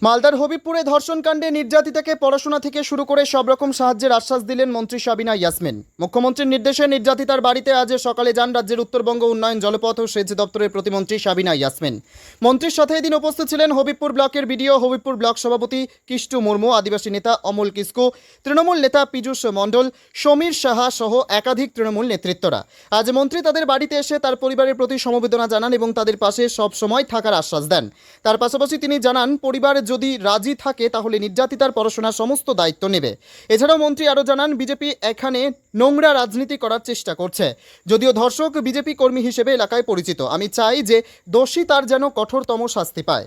মালদার হবিবপুরে ধর্ষণকাণ্ডে নির্যাতিতাকে পড়াশোনা থেকে শুরু করে সব রকম সাহায্যের আশ্বাস দিলেন মন্ত্রী সাবিনা ইয়াসমিন। মুখ্যমন্ত্রীর নির্দেশে নির্যাতিতার বাড়িতে আজ সকালে যান রাজ্যের উত্তরবঙ্গ উন্নয়ন জলপথ ও সেচ দপ্তরের প্রতিমন্ত্রী সাবিনা ইয়াসমিন। মন্ত্রীর সাথে এদিন উপস্থিত ছিলেন হবিবপুর ব্লকের বিডিও, হবিবপুর ব্লক সভাপতি কিষ্টু মুর্মু, আদিবাসী নেতা অমল কিসকু, তৃণমূল নেতা পীযূষ মণ্ডল, সমীর সাহা সহ একাধিক তৃণমূল নেতৃত্বরা। আজ মন্ত্রী তাদের বাড়িতে এসে তার পরিবারের প্রতি সমবেদনা জানান এবং তাদের পাশে সব সময় থাকার আশ্বাস দেন। তার পাশাপাশি তিনি জানান, পরিবার যদি রাজি থাকে তাহলে নির্যাতিতার পড়াশোনার সমস্ত দায়িত্ব নেবে। এছাড়াও মন্ত্রী আরও জানান, বিজেপি এখানে নোংরা রাজনীতি করার চেষ্টা করছে। যদিও ধর্ষক বিজেপি কর্মী হিসেবে এলাকায় পরিচিত, আমি চাই যে দোষী তার যেন কঠোরতম শাস্তি পায়।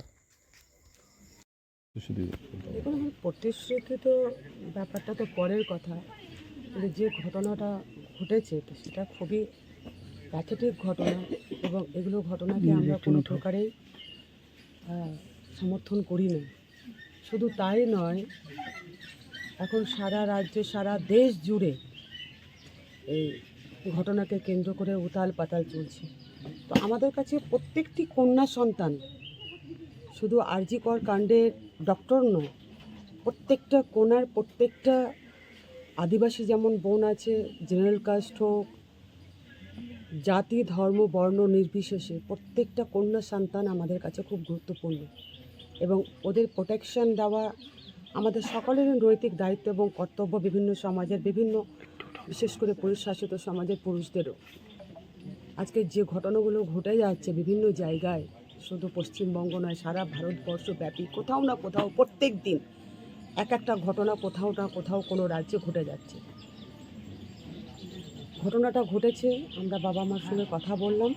দেখুন, প্রতিশ্রুতি তো ব্যাপারটা তো পরের কথা, কিন্তু যে ঘটনাটা ঘটেছে সেটা খুবই প্যাথেটিক ঘটনা এবং এগুলো ঘটনাকে আমরা কোনো প্রকারেই সমর্থন করি না। শুধু তাই নয়, এখন সারা রাজ্যে সারা দেশ জুড়ে এই ঘটনাকে কেন্দ্র করে উতাল পাতাল চলছে। তো আমাদের কাছে প্রত্যেকটি কন্যা সন্তান, শুধু আরজি কর কাণ্ডের ডক্টর নয়, প্রত্যেকটা কোণার প্রত্যেকটা আদিবাসী যেমন বোন আছে, জেনারেল কাস্ট হোক, জাতি ধর্ম বর্ণ নির্বিশেষে প্রত্যেকটা কন্যা সন্তান আমাদের কাছে খুব গুরুত্বপূর্ণ এবং ওদের প্রোটেকশন দেওয়া আমাদের সকলেরই নৈতিক দায়িত্ব এবং কর্তব্য। বিভিন্ন সমাজের বিভিন্ন, বিশেষ করে পুরুষ শাসিত সমাজের পুরুষদেরও আজকে যে ঘটনাগুলো ঘটে যাচ্ছে বিভিন্ন জায়গায়, শুধু পশ্চিমবঙ্গ নয়, সারা ভারতবর্ষ ব্যাপী কোথাও না কোথাও প্রত্যেক দিন এক একটা ঘটনা কোথাও না কোথাও কোনো রাজ্যে ঘটে যাচ্ছে। ঘটনাটা ঘটেছে, আমরা বাবা মার সঙ্গে কথা বললাম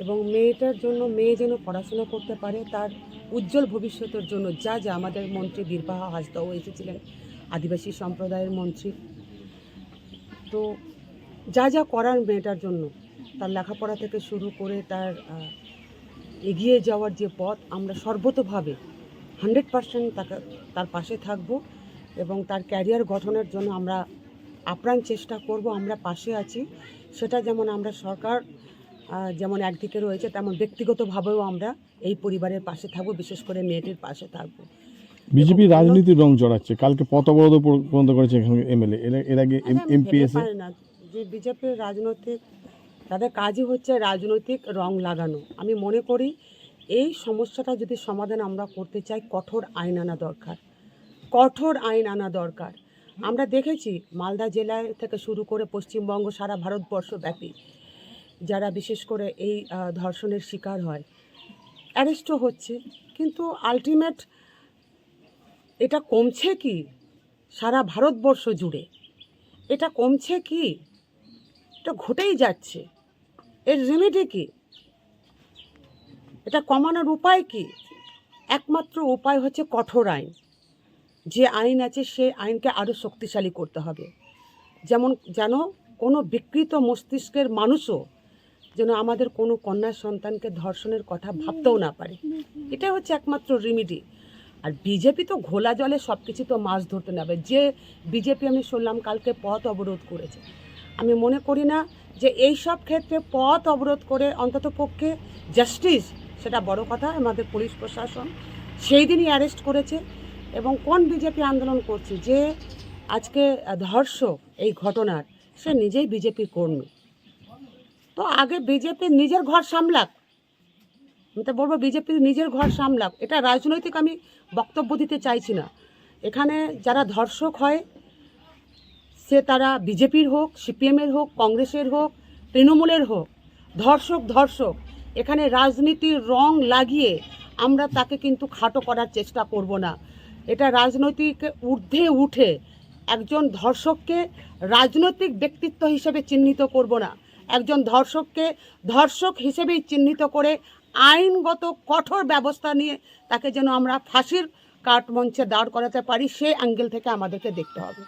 এবং মেয়েটার জন্য, মেয়ে যেন পড়াশোনা করতে পারে, তার উজ্জ্বল ভবিষ্যতের জন্য যা যা আমাদের মন্ত্রী বীরবাহা হাসদাও এসেছিলেন, আদিবাসী সম্প্রদায়ের মন্ত্রী, তো যা যা করার মেয়েটার জন্য, তার লেখাপড়া থেকে শুরু করে তার এগিয়ে যাওয়ার যে পথ, আমরা সর্বতোভাবে 100% তার পাশে থাকব এবং তার ক্যারিয়ার গঠনের জন্য আমরা আপ্রাণ চেষ্টা করব। আমরা পাশে আছি, সেটা যেমন আমরা সরকার যেমন একদিকে রয়েছে, তেমন ব্যক্তিগতভাবেও আমরা এই পরিবারের পাশে থাকবো, বিশেষ করে মেয়েটির পাশে থাকবো। বিজেপি রাজনীতির রং জড়াচ্ছে, কালকে পথ অবরোধ পর্যন্ত করেছে এখানে এমএলএ, এর আগে এমপি এসে। না, যে বিজেপির রাজনৈতিক, তাদের কাজই হচ্ছে রাজনৈতিক রং লাগানো। আমি মনে করি এই সমস্যাটা যদি সমাধান আমরা করতে চাই, কঠোর আইন আনা দরকার, কঠোর আইন আনা দরকার। আমরা দেখেছি মালদা জেলায় থেকে শুরু করে পশ্চিমবঙ্গ, সারা ভারতবর্ষ ব্যাপী যারা বিশেষ করে এই ধর্ষণের শিকার হয়, অ্যারেস্টও হচ্ছে, কিন্তু আলটিমেট এটা কমছে কি? সারা ভারতবর্ষ জুড়ে এটা কমছে কি? এটা ঘটেই যাচ্ছে। এর রেমেডি কি? এটা কমানোর উপায় কি? একমাত্র উপায় হচ্ছে কঠোর আইন। যে আইন আছে সেই আইনকে আরও শক্তিশালী করতে হবে, যেন কোনো বিকৃত মস্তিষ্কের মানুষও যেন আমাদের কোনো কন্যা সন্তানকে ধর্ষণের কথা ভাবতেও না পারে। এটা হচ্ছে একমাত্র রেমেডি। আর বিজেপি তো ঘোলা জলে সব কিছু তো মাছ ধরতে নেবে। যে বিজেপি আমি শুনলাম কালকে পথ অবরোধ করেছে, আমি মনে করি না যে এই সব ক্ষেত্রে পথ অবরোধ করে অন্ততপক্ষে জাস্টিস, সেটা বড় কথা। আমাদের পুলিশ প্রশাসন সেই দিনই অ্যারেস্ট করেছে এবং কোন বিজেপি আন্দোলন করছে যে আজকে ধর্ষক এই ঘটনার, সে নিজেই বিজেপির কর্মী। তো আগে বিজেপির নিজের ঘর সামলাক, আমি তো বলবো বিজেপির নিজের ঘর সামলাক। এটা রাজনৈতিক আমি বক্তব্য দিতে চাইছি না। এখানে যারা ধর্ষক হয়, সে তারা বিজেপির হোক, সিপিএমের হোক, কংগ্রেসের হোক, তৃণমূলের হোক, ধর্ষক এখানে রাজনীতির রং লাগিয়ে আমরা তাকে কিন্তু খাটো করার চেষ্টা করব না। এটা রাজনৈতিক ঊর্ধ্বে উঠে একজন ধর্ষককে রাজনৈতিক ব্যক্তিত্ব হিসেবে চিহ্নিত করব না। একজন ধর্ষককে ধর্ষক হিসেবেই চিহ্নিত করে আইনগত কঠোর ব্যবস্থা নিয়ে তাকে যেন আমরা ফাঁসির কাঠমঞ্চে দাঁড় করাতে পারি, সেই অ্যাঙ্গেল থেকে আমাদেরকে দেখতে হবে।